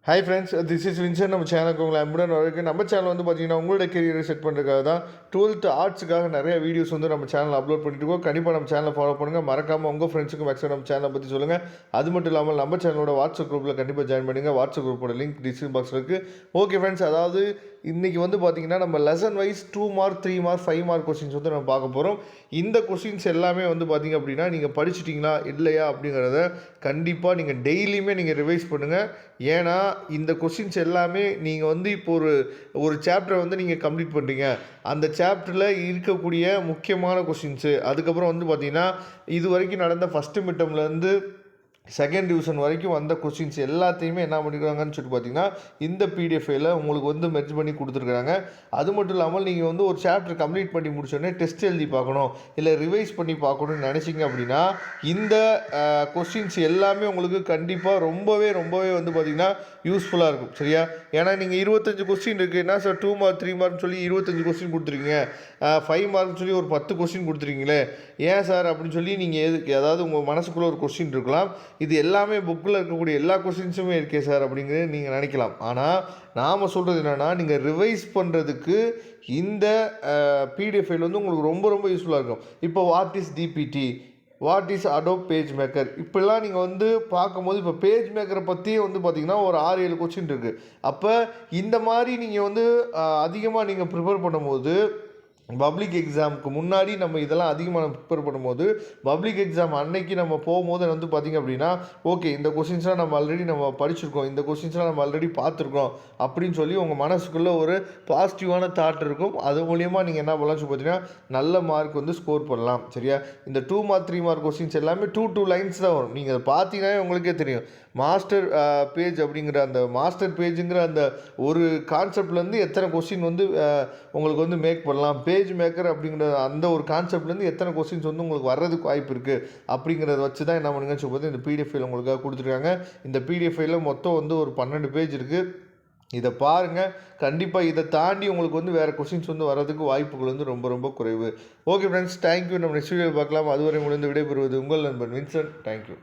Hi friends, this is Vinson. நம்ம சேனலுக்கு உங்களை அன்புடன் வரவேற்கிறேன். நம்ம சேனல் வந்து பார்த்தீங்கன்னா உங்களோட கெரியரை செட் பண்ணுறதுக்காக தான் 12th ஆர்ட்ஸுக்காக நிறைய வீடியோஸ் வந்து நம்ம சேனல் அப்லோட் பண்ணிட்டு இருக்கோம். கண்டிப்பாக நம்ம சேனலை ஃபாலோ பண்ணுங்கள். மறக்காமல் உங்கள் ஃப்ரெண்ட்ஸுக்கு மேக்ஸிமம் நம்ம சேனலை பற்றி சொல்லுங்கள். அது மட்டும் இல்லாமல் நம்ம சேனலோட வாட்ஸ்அப் குரூப்பில் கண்டிப்பாக ஜாயின் பண்ணுங்கள். வாட்ஸ்அப் குரூப்போட லிங்க் டிஸ்கிரிப்ஷன் பாக்ஸில் இருக்குது. ஓகே ஃப்ரெண்ட்ஸ், அதாவது இன்றைக்கி வந்து பார்த்திங்கன்னா நம்ம lesson wise 2 mark 3 mark 5 mark questions வந்து நம்ம பார்க்க போகிறோம். இந்த கொஸ்டின்ஸ் எல்லாமே வந்து பார்த்திங்க அப்படின்னா நீங்கள் படிச்சிட்டிங்களா இல்லையா அப்படிங்கிறத கண்டிப்பாக நீங்கள் டெய்லியுமே நீங்கள் ரிவைஸ் பண்ணுங்கள். ஏன்னா இந்த கொஸ்டின்ஸ் எல்லாமே நீங்கள் வந்து இப்போ ஒரு சாப்டரை வந்து நீங்கள் கம்ப்ளீட் பண்ணுறீங்க. அந்த சாப்டரில் இருக்கக்கூடிய முக்கியமான கொஸ்டின்ஸு, அதுக்கப்புறம் வந்து பார்த்திங்கன்னா இது வரைக்கும் நடந்த ஃபஸ்ட்டு மிட்டம்லேருந்து செகண்ட் டிவிஷன் வரைக்கும் வந்த கொஸ்டின்ஸ் எல்லாத்தையுமே என்ன பண்ணிக்கிறாங்கன்னு சொல்லிட்டு பார்த்தீங்கன்னா இந்த பிடிஎஃப்ல உங்களுக்கு வந்து மெர்ஜ் பண்ணி கொடுத்துருக்காங்க. அது மட்டும் இல்லாமல் நீங்கள் வந்து ஒரு சாப்டர் கம்ப்ளீட் பண்ணி முடிச்சோடனே டெஸ்ட் எழுதி பார்க்கணும், இல்லை ரிவைஸ் பண்ணி பார்க்கணும்னு நினச்சிங்க அப்படின்னா இந்த கொஸ்டின்ஸ் எல்லாமே உங்களுக்கு கண்டிப்பாக ரொம்பவே வந்து பார்த்திங்கன்னா யூஸ்ஃபுல்லாக இருக்கும். சரியா? ஏன்னா நீங்கள் 25 கொஸ்டின் இருக்குது, என்ன சார் 2 மார்க் 3 மார்க்னு சொல்லி 25 கொஸ்டின் கொடுத்துருக்கீங்க, 5 மார்க்னு சொல்லி ஒரு 10 கொஸ்டின் கொடுத்துருக்கீங்களே ஏன் சார் அப்படின்னு சொல்லி நீங்கள் அதாவது உங்கள் மனசுக்குள்ளே ஒரு கொஸ்டின் இருக்கலாம். இது எல்லாமே புக்கில் இருக்கக்கூடிய எல்லா கொஸ்டின்ஸுமே இருக்கே சார் அப்படிங்கிறது நீங்கள் நினைக்கலாம். ஆனால் நாம் சொல்கிறது என்னென்னா, நீங்கள் ரிவைஸ் பண்ணுறதுக்கு இந்த பிடிஎஃப் ஃபைல் வந்து உங்களுக்கு ரொம்ப யூஸ்ஃபுல்லாக இருக்கும். இப்போ what is DBT, what is Adobe page maker, இப்போல்லாம் நீங்கள் வந்து பார்க்கும்போது இப்போ பேஜ் மேக்கரை பற்றியே வந்து பார்த்திங்கன்னா ஒரு 6-7 கொஸ்டின் இருக்குது. அப்போ இந்த மாதிரி நீங்கள் வந்து அதிகமாக நீங்கள் ப்ரிப்பேர் பண்ணும்போது பப்ளிக் எக்ஸாமுக்கு முன்னாடி நம்ம இதெல்லாம் அதிகமாக ப்ரிப்பேர் பண்ணும்போது பப்ளிக் எக்ஸாம் அன்னைக்கு நம்ம போகும்போது வந்து பார்த்திங்க அப்படின்னா ஓகே இந்த கொஸ்டின்ஸ்லாம் நம்ம ஆல்ரெடி படிச்சிருக்கோம், இந்த கொஸ்டின்ஸ்லாம் நம்ம ஆல்ரெடி பார்த்துருக்கோம் அப்படின்னு சொல்லி உங்கள் மனசுக்குள்ளே ஒரு பாசிட்டிவான தாட் இருக்கும். அது மூலியமாக நீங்கள் என்ன பண்ணலாம் பார்த்தீங்கன்னா நல்ல மார்க் வந்து ஸ்கோர் பண்ணலாம். சரியா? இந்த 2 மார்க் 3 மார்க் கொஸ்டின்ஸ் எல்லாமே 2 லைன்ஸ் தான் வரும். நீங்கள் அதை பார்த்தீங்கன்னா உங்களுக்கே தெரியும். மாஸ்டர் பேஜ் அப்படிங்கிற அந்த மாஸ்டர் பேஜுங்கிற அந்த ஒரு கான்செப்ட்லேருந்து எத்தனை கொஸ்டின் வந்து உங்களுக்கு வந்து மேக் பண்ணலாம், பேஜ் மேக்கர் அப்படிங்கிற அந்த ஒரு கான்செப்ட்லேருந்து எத்தனை கொஸ்டின்ஸ் வந்து உங்களுக்கு வர்றதுக்கு வாய்ப்பு இருக்குது அப்படிங்கிறத வச்சு தான் என்ன பண்ணுங்கன்னு சொல்லும்போது இந்த பிடிஎஃப் ஃபைல் உங்களுக்காக கொடுத்துருக்காங்க. இந்த பிடிஎஃப் ஃபைலில் மொத்தம் வந்து ஒரு 12 பேஜ் இருக்குது. இதை பாருங்கள். கண்டிப்பாக இதை தாண்டி உங்களுக்கு வந்து வேறு கொஸ்டின்ஸ் வந்து வர்றதுக்கு வாய்ப்புகள் வந்து ரொம்ப குறைவு. Okay friends, thank you. நம்ம நெக்ஸ்ட் வீடியோ பார்க்கலாம். அதுவரை உங்களுக்கு விடைபெறுவது உங்கள் நண்பன் வின்சென்ட். தேங்க்யூ.